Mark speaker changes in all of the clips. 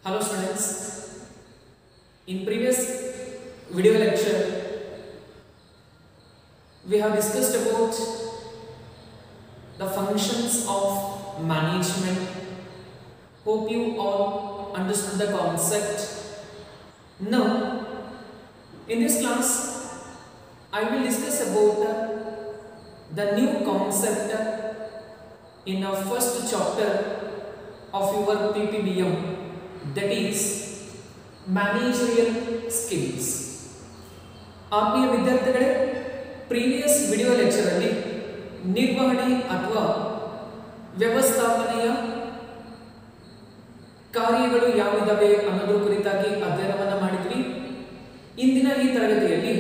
Speaker 1: Hello students, in previous video lecture we have discussed about the functions of management. Hope you all understood the concept. Now in this class I will discuss about the new concept in our first chapter of your PPBM, that is managerial skills. ಆತ್ಮೀಯ ವಿದ್ಯಾರ್ಥಿಗಳೇ, previous video lecture ಅಲ್ಲಿ ನಿರ್ವಹಣೆ ಅಥವಾ ವ್ಯವಸ್ಥಾಪನೆಯ ಕಾರ್ಯಗಳು ಯಾವುದಿವೆ ಅನ್ನೋದ್ರ ಕುರಿತಾಗಿ ಅಧ್ಯಯನವನ್ನು ಮಾಡಿದ್ವಿ. ಇಂದಿನ ಈ ತರಗತಿಯಲ್ಲಿ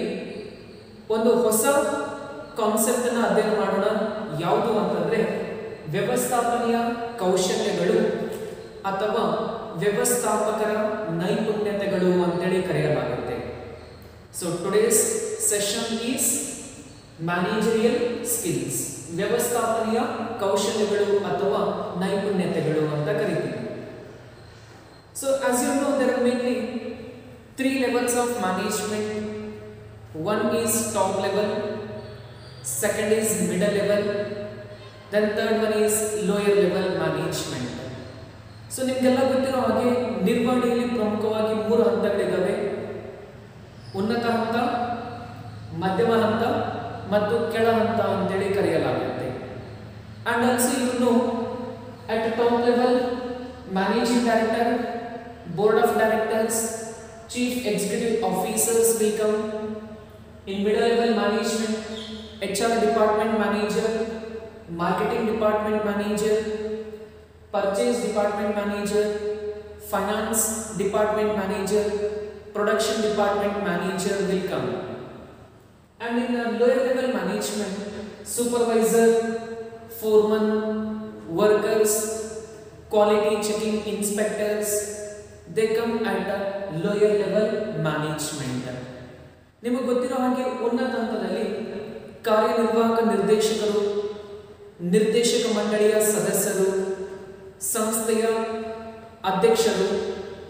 Speaker 1: ಒಂದು ಹೊಸ ಕಾನ್ಸೆಪ್ಟ್ ಅನ್ನು ಅಧ್ಯಯನ ಮಾಡೋಣ. ಯಾವುದು ಅಂತಂದ್ರೆ ವ್ಯವಸ್ಥಾಪನೆಯ ಕೌಶಲ್ಯಗಳು ಅಥವಾ ವ್ಯವಸ್ಥಾಪಕರ ನೈಪುಣ್ಯತೆಗಳು ಅಂತೇಳಿ ಕರೆಯಲಾಗುತ್ತೆ. So today's session is managerial skills, ವ್ಯವಸ್ಥಾಪನೆಯ ಕೌಶಲ್ಯಗಳು ಅಥವಾ ನೈಪುಣ್ಯತೆಗಳು ಅಂತ ಕರೀತೀವಿ. So as you know, there are mainly 3 levels of management. One is top level, second is middle level, then third one is lower level management. So ನಿಮಗೆಲ್ಲ ಗೊತ್ತಿರೋ ಹಾಗೆ ನಿರ್ವಹಣೆಯಲ್ಲಿ ಪ್ರಮುಖವಾಗಿ 3 ಹಂತಗಳಿದ್ದಾವೆ: ಉನ್ನತ ಹಂತ, ಮಧ್ಯಮ ಹಂತ ಮತ್ತು ಕೆಳ ಹಂತ ಅಂತೇಳಿ ಕರೆಯಲಾಗುತ್ತೆ. And also you know, at top level managing director, board of directors, chief executive officers will come. In middle level management, HR department manager, marketing department manager, purchase department manager, finance department manager, production department manager will come. And in the lower level management, supervisor, foreman, workers, quality checking inspectors, they come at the lower level management. ನಿಮಗೆ ಗೊತ್ತಿರೋ ಹಾಗೆ ಉನ್ನತ ಹಂತದಲ್ಲಿ ಕಾರ್ಯನಿರ್ವಾಹಕ ನಿರ್ದೇಶಕರು, ನಿರ್ದೇಶಕ ಮಂಡಳಿಯ ಸದಸ್ಯರು, ಸಂಸ್ಥೆಯ ಅಧ್ಯಕ್ಷರು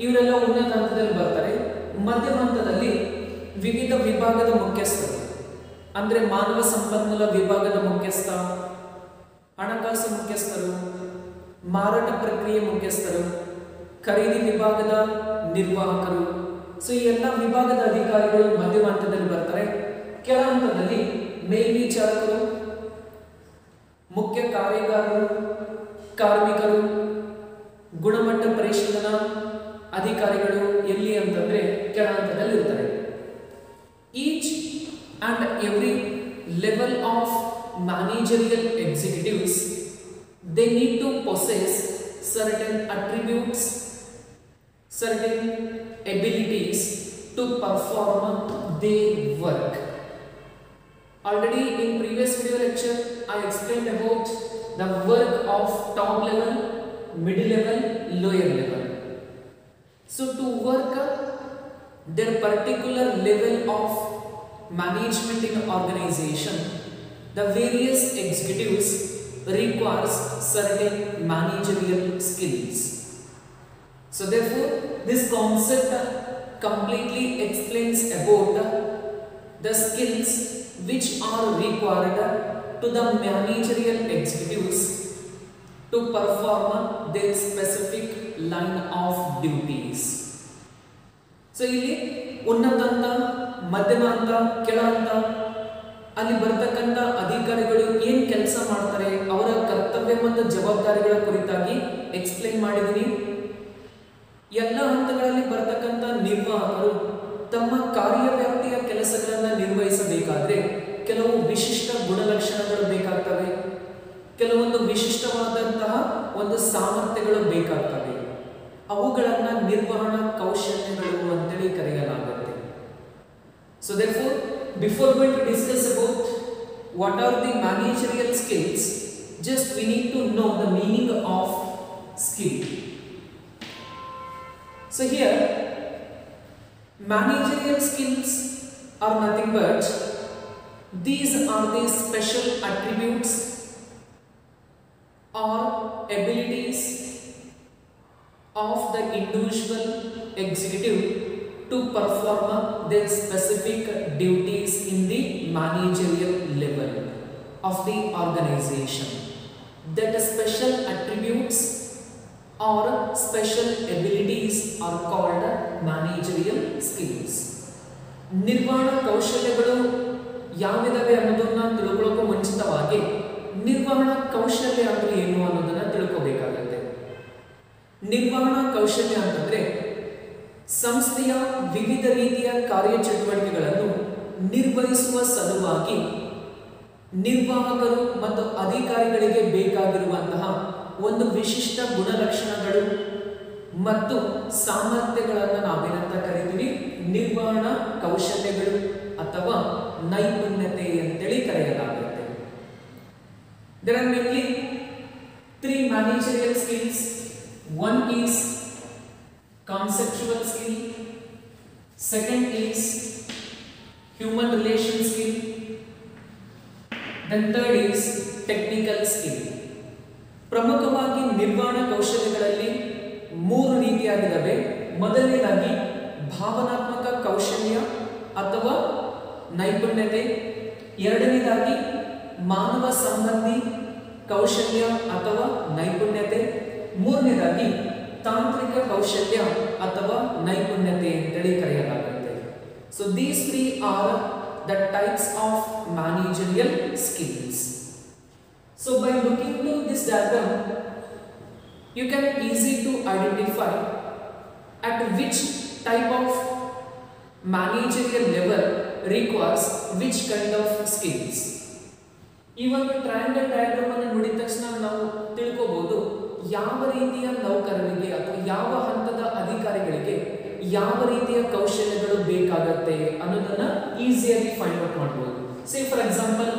Speaker 1: ಇವರೆಲ್ಲ ಉನ್ನತ ಹಂತದಲ್ಲಿ ಬರ್ತಾರೆ. ಮಧ್ಯಮ ಹಂತದಲ್ಲಿ ವಿವಿಧ ವಿಭಾಗದ ಮುಖ್ಯಸ್ಥರು ಅಂದರೆ ಮಾನವ ಸಂಪನ್ಮೂಲ ವಿಭಾಗದ ಮುಖ್ಯಸ್ಥ, ಹಣಕಾಸು ಮುಖ್ಯಸ್ಥರು, ಮಾರಾಟ ಪ್ರಕ್ರಿಯೆ ಮುಖ್ಯಸ್ಥರು, ಖರೀದಿ ವಿಭಾಗದ ನಿರ್ವಾಹಕರು. ಸೊ ಈ ಎಲ್ಲ ವಿಭಾಗದ ಅಧಿಕಾರಿಗಳು ಮಧ್ಯಮ ಹಂತದಲ್ಲಿ ಬರ್ತಾರೆ. ಕೆಳ ಹಂತದಲ್ಲಿ ಮೇಲ್ವಿಚಾರಕರು, ಮುಖ್ಯ ಕಾರ್ಯಗಾರರು, ಕಾರ್ಮಿಕರು, ಗುಣಮಟ್ಟ ಪರಿಶೀಲನಾ ಅಧಿಕಾರಿಗಳು ಎಲ್ಲಿ ಅಂತಂದ್ರೆ ಕೆಳ ಹಂತದಲ್ಲಿ ಇರ್ತಾರೆ. Each and every level of managerial executives, they need to possess certain attributes, certain abilities to perform their work. Already in previous video lecture I explained about the work of top level, middle level, lower level. So to work their particular level of management in organization, the various executives requires certain managerial skills. So therefore this concept completely explains about the skills which are required to the managerial executives to perform their specific line of duties. So ಇಲ್ಲಿ ಉನ್ನತ ಹಂತ, ಮಧ್ಯಮ ಹಂತ, ಕೆಳ ಹಂತ ಅಲ್ಲಿ ಬರ್ತಕ್ಕಂಥ ಅಧಿಕಾರಿಗಳು ಏನ್ ಕೆಲಸ ಮಾಡ್ತಾರೆ, ಅವರ ಕರ್ತವ್ಯ ಮತ್ತು ಜವಾಬ್ದಾರಿಗಳ ಕುರಿತಾಗಿ ಎಕ್ಸ್ಪ್ಲೇನ್ ಮಾಡಿದ್ದೀನಿ. ಎಲ್ಲ ಹಂತಗಳಲ್ಲಿ ಬರ್ತಕ್ಕಂಥ ನಿರ್ವಾಹಕರು ತಮ್ಮ ಕಾರ್ಯವ್ಯಾಪ್ತಿಯ ಕೆಲಸಗಳನ್ನು ನಿರ್ವಹಿಸಬೇಕಾದ್ರೆ ಕೆಲವು ವಿಶಿಷ್ಟ ಗುಣಲಕ್ಷಣಗಳು ಬೇಕಾಗ್ತವೆ, ಕೆಲವೊಂದು ವಿಶಿಷ್ಟವಾದಂತಹ ಒಂದು ಸಾಮರ್ಥ್ಯಗಳು ಬೇಕಾಗ್ತವೆ. ಅವುಗಳನ್ನ ನಿರ್ವಹಣಾ ಕೌಶಲ್ಯಗಳು ಅಂತೇಳಿ ಕರೆಯಲಾಗುತ್ತೆ. So therefore, before going to discuss about what are the managerial skills, just we need to know the meaning of skill. So here managerial skills are nothing but these are the special attributes or abilities of the individual executive to perform their specific duties in the managerial level of the organization. That special attributes or special abilities are called managerial skills. ನಿರ್ವಹಣಾ ಕೌಶಲ್ಯಗಳು ಯಾವಿದಾವೆ ಅನ್ನೋದನ್ನ ತಿಳ್ಕೊಳ್ಳೋಕೆ ಮುಂಚಿತವಾಗಿ ನಿರ್ವಹಣಾ ಕೌಶಲ್ಯ ಅಂದ್ರೆ ಏನು ಅನ್ನೋದನ್ನ ತಿಳ್ಕೋಬೇಕಾಗುತ್ತೆ. ನಿರ್ವಹಣಾ ಕೌಶಲ್ಯ ಅಂತಂದ್ರೆ ಸಂಸ್ಥೆಯ ವಿವಿಧ ರೀತಿಯ ಕಾರ್ಯಚಟುವಟಿಕೆಗಳನ್ನು ನಿರ್ವಹಿಸುವ ಸಲುವಾಗಿ ನಿರ್ವಾಹಕರು ಮತ್ತು ಅಧಿಕಾರಿಗಳಿಗೆ ಬೇಕಾಗಿರುವಂತಹ ಒಂದು ವಿಶಿಷ್ಟ ಗುಣಲಕ್ಷಣಗಳು ಮತ್ತು ಸಾಮರ್ಥ್ಯಗಳನ್ನು ನಾವೇನಂತ ಕರೀತೀವಿ, ನಿರ್ವಹಣಾ ಕೌಶಲ್ಯಗಳು ಅಥವಾ ನೈಪುಣ್ಯತೆ ಅಂತೇಳಿ ಕರೆಯಲಾಗುತ್ತೆ. There are mainly 3 managerial skills. One is conceptual skill, second is human relation skill, then third is technical skill. ಪ್ರಮುಖವಾಗಿ ನಿರ್ವಹಣಾ ಕೌಶಲ್ಯಗಳಲ್ಲಿ 3 ರೀತಿಯಾಗಿದ್ದಾವೆ. ಮೊದಲನೇದಾಗಿ ಭಾವನಾತ್ಮಕ ಕೌಶಲ್ಯ ಅಥವಾ ನೈಪುಣ್ಯತೆ, ಎರಡನೇದಾಗಿ ಮಾನವ ಸಂಬಂಧಿ ಕೌಶಲ್ಯ ಅಥವಾ ನೈಪುಣ್ಯತೆ, ಮೂರನೇದಾಗಿ ತಾಂತ್ರಿಕ ಕೌಶಲ್ಯ ಅಥವಾ ನೈಪುಣ್ಯತೆ ಅಂತೇಳಿ ಕರೆಯಲಾಗುತ್ತೆ. So these 3 are the types of managerial skills. So by looking to this diagram, you can easy to identify at which type of managerial level requires which kind of skills. ಈ ಒಂದು ಟ್ರಯಾಂಗಲ್ ಡಯಾಗ್ರಾಮ್ ಅನ್ನು ನೋಡಿದ ತಕ್ಷಣ ನಾವು ತಿಳ್ಕೋಬಹುದು ಯಾವ ರೀತಿಯ ನೌಕರರಿಗೆ ಅಥವಾ ಯಾವ ಹಂತದ ಅಧಿಕಾರಿಗಳಿಗೆ ಯಾವ ರೀತಿಯ ಕೌಶಲ್ಯಗಳು ಬೇಕಾಗುತ್ತೆ ಅನ್ನೋದನ್ನ ಈಸಿಯಾಗಿ ಫೈಂಡ್ ಔಟ್ ಮಾಡಬಹುದು. Say for example,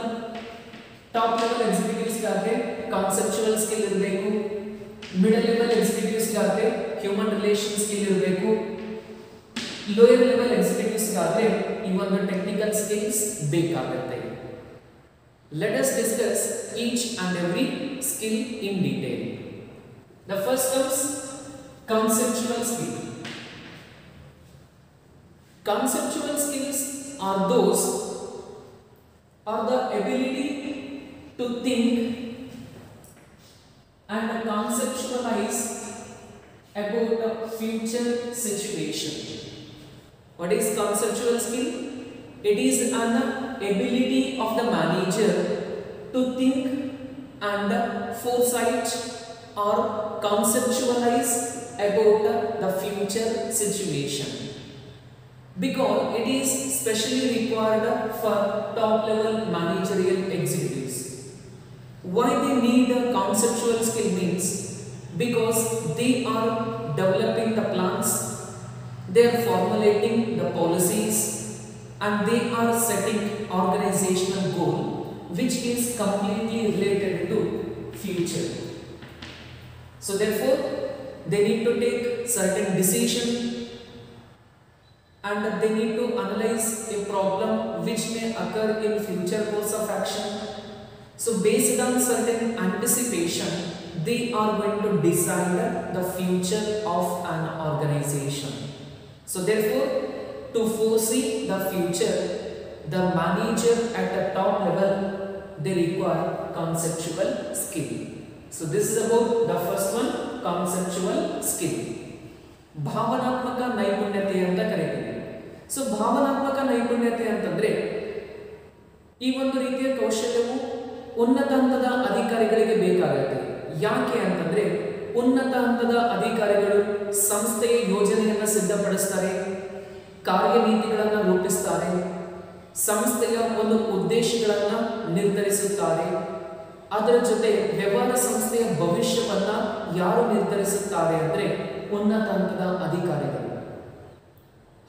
Speaker 1: top level executives ಗಾದ್ರೆ ಕಾನ್ಸೆಪ್ಚುವಲ್ ಸ್ಕಿಲ್ ಇರಬೇಕು, ಮಿಡಲ್ ಲೆವೆಲ್ ಎಕ್ಸಿಕ್ಯೂಟಿವ್ಸ್ ಗಾದ್ರೆ ಹ್ಯೂಮನ್ ರಿಲೇಷನ್ ಸ್ಕಿಲ್ ಇರಬೇಕು, ಲೋಯರ್ ಲೆವೆಲ್ ಎಕ್ಸಿಕ್ಯೂಟಿವ್ಸ್ ಗಾದ್ರೆ ಈ ಒಂದು ಟೆಕ್ನಿಕಲ್ ಸ್ಕಿಲ್ಸ್ ಬೇಕಾಗುತ್ತೆ. Let us discuss each and every skill in detail. The first comes conceptual skill. Conceptual skills are the ability to think and conceptualize about a future situation. What is conceptual skill? It is an ability of the manager to think and foresight or conceptualize about the future situation, because it is specially required for top level managerial executives. Why they need a conceptual skill means because they are developing the plans, they are formulating the policies, and they are setting organizational goal which is completely related to future. So therefore they need to take certain decision and they need to analyze a problem which may occur in future course of action. So based on certain anticipation, they are going to decide the future of an organization. So therefore, to foresee the future, the manager at the top level, they require conceptual skill. So this is about the first one, conceptual skill. ಭಾವನಾತ್ಮಕ ನೈಪುಣ್ಯತೆ ಅಂತ ಕರೀತೀವಿ. So ಭಾವನಾತ್ಮಕ ನೈಪುಣ್ಯತೆ ಅಂತಂದ್ರೆ ಈ ಒಂದು ರೀತಿಯ ಕೌಶಲ್ಯವು ಉನ್ನತ ಹಂತದ ಅಧಿಕಾರಿಗಳಿಗೆ ಬೇಕಾಗುತ್ತೆ. ಯಾಕೆ ಅಂತಂದ್ರೆ ಉನ್ನತ ಹಂತದ ಅಧಿಕಾರಿಗಳು ಸಂಸ್ಥೆಯ ಯೋಜನೆಯನ್ನು ಸಿದ್ಧಪಡಿಸ್ತಾರೆ, ಕಾರ್ಯನೀತಿಗಳನ್ನು ರೂಪಿಸುತ್ತಾರೆ, ಸಂಸ್ಥೆಯ ಒಂದು ಉದ್ದೇಶಗಳನ್ನು ನಿರ್ಧರಿಸುತ್ತಾರೆ. ಅದರ ಜೊತೆ ವ್ಯವಹಾರ ಸಂಸ್ಥೆಯ ಭವಿಷ್ಯವನ್ನ ಯಾರು ನಿರ್ಧರಿಸುತ್ತಾರೆ ಅಂದ್ರೆ ಉನ್ನತ ಹಂತದ ಅಧಿಕಾರಿಗಳು.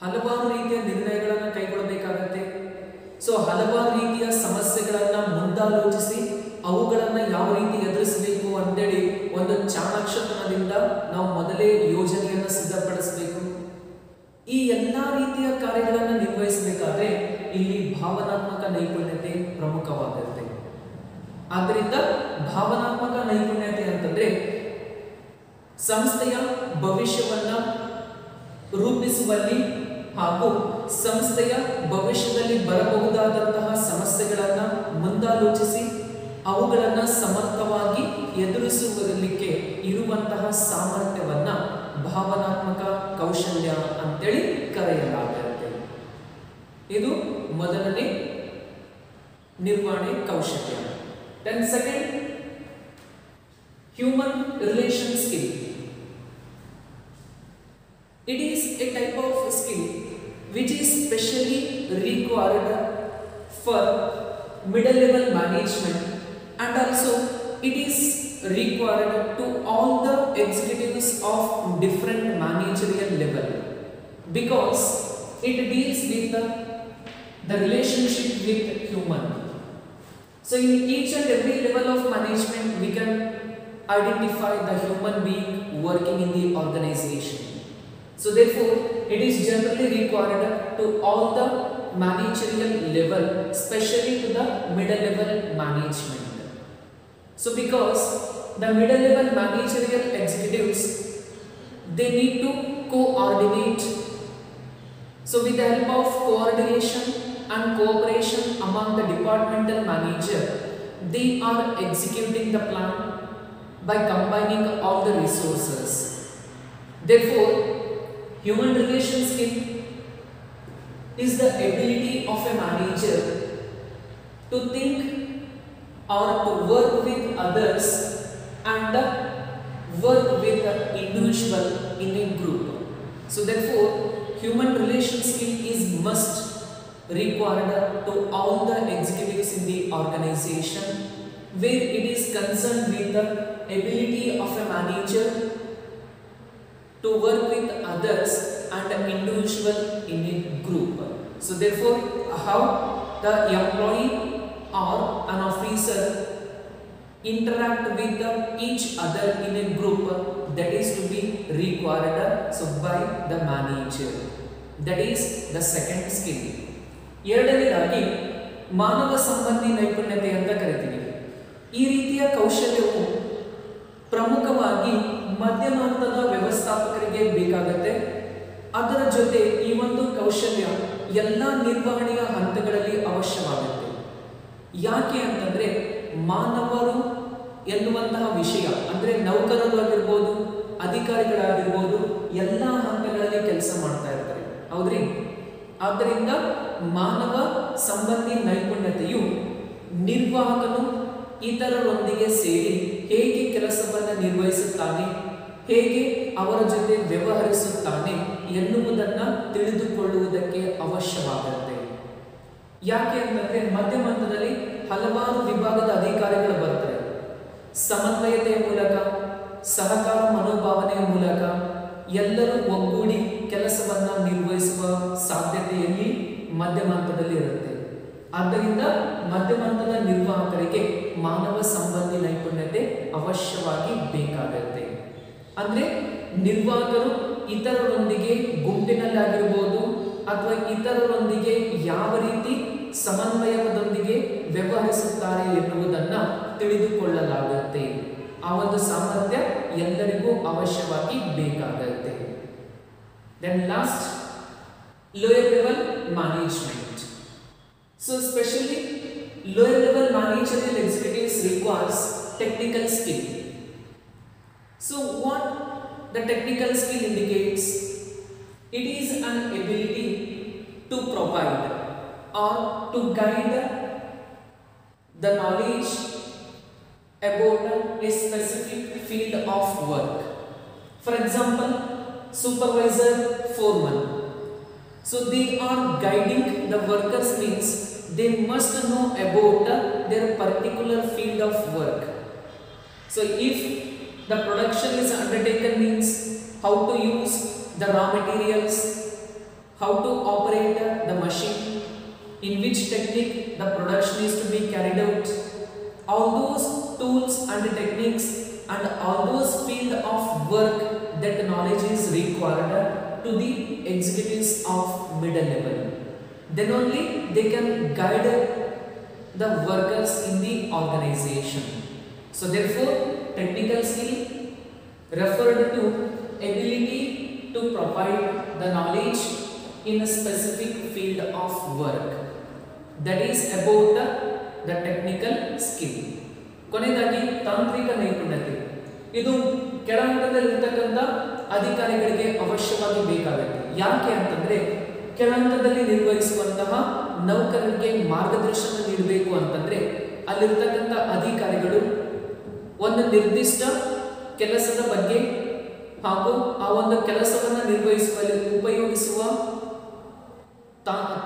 Speaker 1: ಹಲವಾರು ರೀತಿಯ ನಿರ್ಣಯಗಳನ್ನು ಕೈಗೊಳ್ಳಬೇಕಾಗತ್ತೆ. ಸೊ ಹಲವಾರು ರೀತಿಯ ಸಮಸ್ಯೆಗಳನ್ನ ಮುಂದಾಲೋಚಿಸಿ ಅವುಗಳನ್ನ ಯಾವ ರೀತಿ ಎದುರಿಸಬೇಕು ಅಂತೇಳಿ ಒಂದು ಚಾಣಾಕ್ಷತನದಿಂದ ನಾವು ಮೊದಲೇ ಯೋಜನೆಯನ್ನು ಸಿದ್ಧಪಡಿಸಬೇಕು. ಈ ಎಲ್ಲಾ ರೀತಿಯ ಕಾರ್ಯಗಳನ್ನು ನಿರ್ವಹಿಸಬೇಕಾದ್ರೆ ಇಲ್ಲಿ ಭಾವನಾತ್ಮಕ ನೈಪುಣ್ಯತೆ ಪ್ರಮುಖವಾಗಿರುತ್ತೆ. ಆದ್ದರಿಂದ ಭಾವನಾತ್ಮಕ ನೈಪುಣ್ಯತೆ ಅಂತಂದ್ರೆ ಸಂಸ್ಥೆಯ ಭವಿಷ್ಯವನ್ನು ರೂಪಿಸುವಲ್ಲಿ ಹಾಗೂ ಸಂಸ್ಥೆಯ ಭವಿಷ್ಯದಲ್ಲಿ ಬರಬಹುದಾದಂತಹ ಸಮಸ್ಯೆಗಳನ್ನು ಮುಂದಾಲೋಚಿಸಿ ಅವುಗಳನ್ನು ಸಮರ್ಥವಾಗಿ ಎದುರಿಸುವುದಕ್ಕೆ ಇರುವಂತಹ ಸಾಮರ್ಥ್ಯವನ್ನು ಭಾವನಾತ್ಮಕ ಕೌಶಲ್ಯ ಅಂತೇಳಿ ಕರೆಯಲಾಗುತ್ತೆ. ಇದು ಮೊದಲನೇ ನಿರ್ವಹಣೆ ಕೌಶಲ್ಯ. Then second, human relation skill. It is a type of skill which is specially required for middle level management, and also it is required to all the executives of different managerial level, because it deals with the relationship with human. So in each and every level of management we can identify the human being working in the organization. So therefore it is generally required to all the managerial level, especially to the middle level management. So because the middle level managerial executives, they need to coordinate. So with the help of coordination and cooperation among the departmental manager, they are executing the plan by combining all the resources. Therefore, human relation skill is the ability of a manager to think or to work with others and work with the individual in a group. So therefore, human relation skill is must required to all the executives in the organization, where it is concerned with the ability of a manager to work with others and an individual in a group. So therefore, how the employee or an officer interact with each other in a group, that is to be required so by the manager. That is the second skill. ಎರಡನೇದಾಗಿ ಮಾನವ ಸಂಬಂಧಿ ನೈಪುಣ್ಯತೆ ಅಂತ ಕರಿತೀವಿ. ಈ ರೀತಿಯ ಕೌಶಲ್ಯವು ಪ್ರಮುಖವಾಗಿ ಮಧ್ಯಮ ಹಂತದ ವ್ಯವಸ್ಥಾಪಕರಿಗೆ ಬೇಕಾಗುತ್ತೆ. ಅದರ ಜೊತೆ ಈ ಒಂದು ಕೌಶಲ್ಯ ಎಲ್ಲ ನಿರ್ವಹಣೆಯ ಹಂತಗಳಲ್ಲಿ ಅವಶ್ಯವಾಗುತ್ತೆ. ಯಾಕೆ ಅಂತಂದ್ರೆ ಮಾನವರು ಎನ್ನುವಂತಹ ವಿಷಯ ಅಂದ್ರೆ ನೌಕರರು ಆಗಿರ್ಬೋದು, ಅಧಿಕಾರಿಗಳಾಗಿರ್ಬೋದು, ಎಲ್ಲ ಹಂತಗಳಲ್ಲಿ ಕೆಲಸ ಮಾಡ್ತಾ ಇರ್ತಾರೆ, ಹೌದ್ರಿ? ಆದ್ದರಿಂದ ಮಾನವ ಸಂಬಂಧಿ ನೈಪುಣ್ಯತೆಯು ನಿರ್ವಾಹಕನು ಇತರರೊಂದಿಗೆ ಸೇರಿ ಹೇಗೆ ಕೆಲಸವನ್ನು ನಿರ್ವಹಿಸುತ್ತಾನೆ, ಹೇಗೆ ಅವರ ಜೊತೆ ವ್ಯವಹರಿಸುತ್ತಾನೆ ಎನ್ನುವುದನ್ನು ತಿಳಿದುಕೊಳ್ಳುವುದಕ್ಕೆ ಅವಶ್ಯವಾಗುತ್ತೆ. ಯಾಕೆ ಅಂತಂದ್ರೆ ಮಧ್ಯಮ ಹಂತದಲ್ಲಿ ಹಲವಾರು ವಿಭಾಗದ ಅಧಿಕಾರಿಗಳು ಬರ್ತಾರೆ. ಸಮನ್ವಯತೆಯ ಮೂಲಕ, ಸಹಕಾರ ಮನೋಭಾವನೆಯ ಮೂಲಕ ಎಲ್ಲರೂ ಒಗ್ಗೂಡಿ ಕೆಲಸವನ್ನ ನಿರ್ವಹಿಸುವ ಸಾಧ್ಯತೆಯಲ್ಲಿ ಮಧ್ಯಮ ಹಂತದಲ್ಲಿ ಇರುತ್ತೆ. ಆದ್ದರಿಂದ ಮಧ್ಯಮ ಹಂತದ ನಿರ್ವಾಹಕರಿಗೆ ಮಾನವ ಸಂಬಂಧಿ ನೈಪುಣ್ಯತೆ ಅವಶ್ಯವಾಗಿ ಬೇಕಾಗುತ್ತೆ. ಅಂದ್ರೆ ನಿರ್ವಾಹಕರು ಇತರರೊಂದಿಗೆ ಗುಂಪಿನಲ್ಲಾಗಿರ್ಬೋದು ಅಥವಾ ಇತರರೊಂದಿಗೆ ಯಾವ ರೀತಿ ಸಮನ್ವಯದೊಂದಿಗೆ ವ್ಯವಹರಿಸುತ್ತಾರೆ ಎನ್ನುವುದನ್ನು ತಿಳಿದುಕೊಳ್ಳಲಾಗುತ್ತೆ. ಆ ಒಂದು ಸಾಮರ್ಥ್ಯ ಎಲ್ಲರಿಗೂ ಅವಶ್ಯವಾಗಿ ಬೇಕಾಗುತ್ತೆ. Then last, lower level management. So especially lower level managerial executives requires technical skill. So what the technical skill indicates? It is an ability to provide or to guide the knowledge about a specific field of work. For example, supervisor, foreman. So they are guiding the workers, means they must know about their particular field of work. So if the production is undertaken, means how to use the raw materials, how to operate the machine, in which technique the production is to be carried out. All those tools and techniques and all those field of work, that knowledge is required to the executives of middle level. Then only they can guide the workers in the organization. So therefore, technical skill referred to ability to provide the knowledge in a specific field of work, that is about the technical skill. ಕೊನೆಯದಾಗಿ ತಾಂತ್ರಿಕ ನೈಪುಣ್ಯತೆ, ಇದು ಕೆಳಹಂತದಲ್ಲಿರ್ತಕ್ಕಂಥ ಅಧಿಕಾರಿಗಳಿಗೆ ಅವಶ್ಯವಾಗಿ ಬೇಕಾಗುತ್ತೆ. ಯಾಕೆ ಅಂತಂದ್ರೆ ಕೆಳಹಂತದಲ್ಲಿ ನಿರ್ವಹಿಸುವಂತಹ ನೌಕರರಿಗೆ ಮಾರ್ಗದರ್ಶನ ನೀಡಬೇಕು ಅಂತಂದ್ರೆ ಅಲ್ಲಿರ್ತಕ್ಕಂಥ ಅಧಿಕಾರಿಗಳು ಒಂದು ನಿರ್ದಿಷ್ಟ ಕೆಲಸದ ಬಗ್ಗೆ ಹಾಗೂ ಆ ಒಂದು ಕೆಲಸವನ್ನು ನಿರ್ವಹಿಸುವಲ್ಲಿ ಉಪಯೋಗಿಸುವ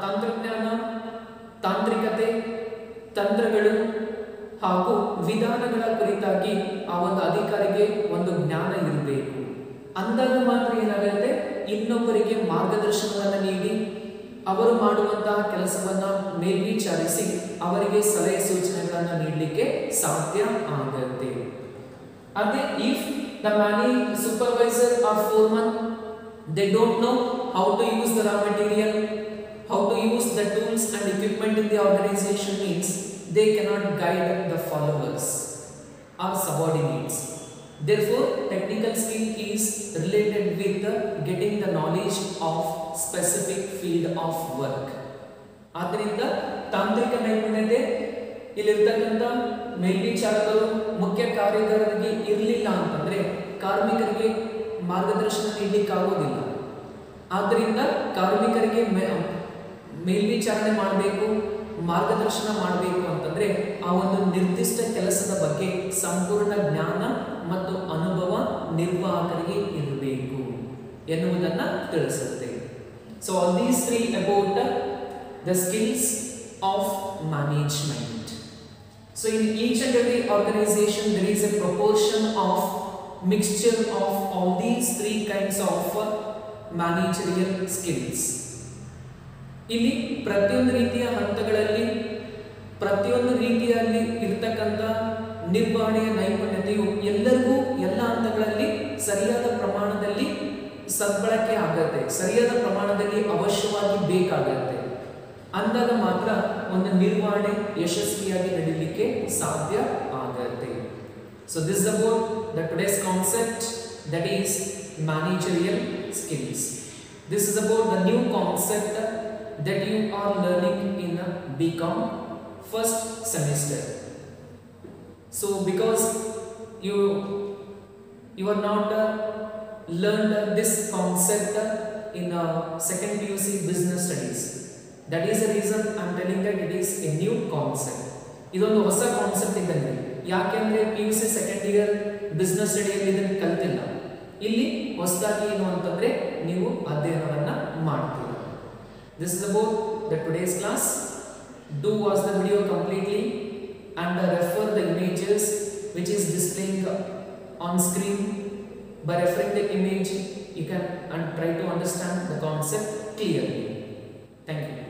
Speaker 1: ತಂತ್ರಜ್ಞಾನ, ತಾಂತ್ರಿಕತೆ, ತಂತ್ರಗಳು ಹಾಗೂ ವಿಧಾನಗಳ ಕುರಿತಾಗಿ ಆ ಒಂದು ಅಧಿಕಾರಿಗೆ ಒಂದು ಜ್ಞಾನ ಇರಬೇಕು. ಅಂದಾಗ ಮಾತ್ರ ಏನಾಗುತ್ತೆ, ಇನ್ನೊಬ್ಬರಿಗೆ ಮಾರ್ಗದರ್ಶನವನ್ನು ನೀಡಿ ಅವರು ಮಾಡುವಂತಹ ಕೆಲಸವನ್ನ ಮೇಲ್ವಿಚಾರಿಸಿ ಅವರಿಗೆ ಸಲಹೆ ಸೂಚನೆಗಳನ್ನು ನೀಡಲಿಕ್ಕೆ ಸಾಧ್ಯ ಆಗುತ್ತೆ. ಅದೇ if the supervisor or foreman, they don't know how to use the raw material, how to use the tools and equipment in the organization, means they cannot guide the followers or subordinates. Therefore, technical skill is related with getting the knowledge of specific field of work. ಆದ್ದರಿಂದ ತಾಂತ್ರಿಕ ನೈಪುಣ್ಯತೆ ಇಲ್ಲಿರ್ತಕ್ಕಂಥ ಮೇಲ್ವಿಚಾರಕರು, ಮುಖ್ಯ ಕಾರ್ಯಗಾರರಿಗೆ ಇರಲಿಲ್ಲ ಅಂತಂದ್ರೆ ಕಾರ್ಮಿಕರಿಗೆ ಮಾರ್ಗದರ್ಶನ ನೀಡಲಿಕ್ಕೆ ಆಗೋದಿಲ್ಲ. ಆದ್ದರಿಂದ ಕಾರ್ಮಿಕರಿಗೆ ಮೇಲ್ವಿಚಾರಣೆ ಮಾಡಬೇಕು, ಮಾರ್ಗದರ್ಶನ ಮಾಡಬೇಕು ಅಂತಂದ್ರೆ ಆ ಒಂದು ನಿರ್ದಿಷ್ಟ ಕೆಲಸದ ಬಗ್ಗೆ ಸಂಪೂರ್ಣ ಜ್ಞಾನ ಮತ್ತು ಅನುಭವ ನಿರ್ವಾಹಕರಿಗೆ ಇರಬೇಕು ಎನ್ನುವುದನ್ನ ತಿಳಿಸುತ್ತೆ. So all these three about the skills of management. So in each and every organisation there is a proportion of mixture of all these three kinds of managerial skills. ಇಲ್ಲಿ ಪ್ರತಿಯೊಂದು ರೀತಿಯ ಹಂತಗಳಲ್ಲಿ ಪ್ರತಿಯೊಂದು ರೀತಿಯಲ್ಲಿ ಇರತಕ್ಕಂಥ ನಿರ್ವಹಣೆಯ ನೈಪುಣ್ಯತೆಯು ಎಲ್ಲರಿಗೂ ಎಲ್ಲ ಹಂತಗಳಲ್ಲಿ ಸರಿಯಾದ ಪ್ರಮಾಣದಲ್ಲಿ ಸದ್ಬಳಕೆ ಆಗುತ್ತೆ, ಸರಿಯಾದ ಪ್ರಮಾಣದಲ್ಲಿ ಅವಶ್ಯವಾಗಿ ಬೇಕಾಗುತ್ತೆ. ಅಂದಾಗ ಮಾತ್ರ ಒಂದು ನಿರ್ವಹಣೆ ಯಶಸ್ವಿಯಾಗಿ ನಡೀಲಿಕ್ಕೆ ಸಾಧ್ಯ ಆಗುತ್ತೆ. So this is about the today's concept, that is managerial skills. This is about the new concept that you are learning in BCom first semester. So because you are not learned this concept in second PUC business studies, that is the reason I am telling that it is a new concept. ಇದೊಂದು ಹೊಸ concept ಇದ್ದಂಗೆ. ಯಾಕೆಂದ್ರೆ PUC second year business ಸ್ಟಡಿಯಲ್ಲಿ ಇದನ್ನು ಕಲ್ತಿಲ್ಲ. ಇಲ್ಲಿ ಹೊಸದಾಗಿ ಏನು ಅಂತಂದ್ರೆ ನೀವು ಅಧ್ಯಯನವನ್ನ ಮಾಡ್ತೀರಾ. This is about the today's class. Do watch the video completely and refer the images which is displaying on screen. By referring the image, you can try to understand the concept clearly. Thank you.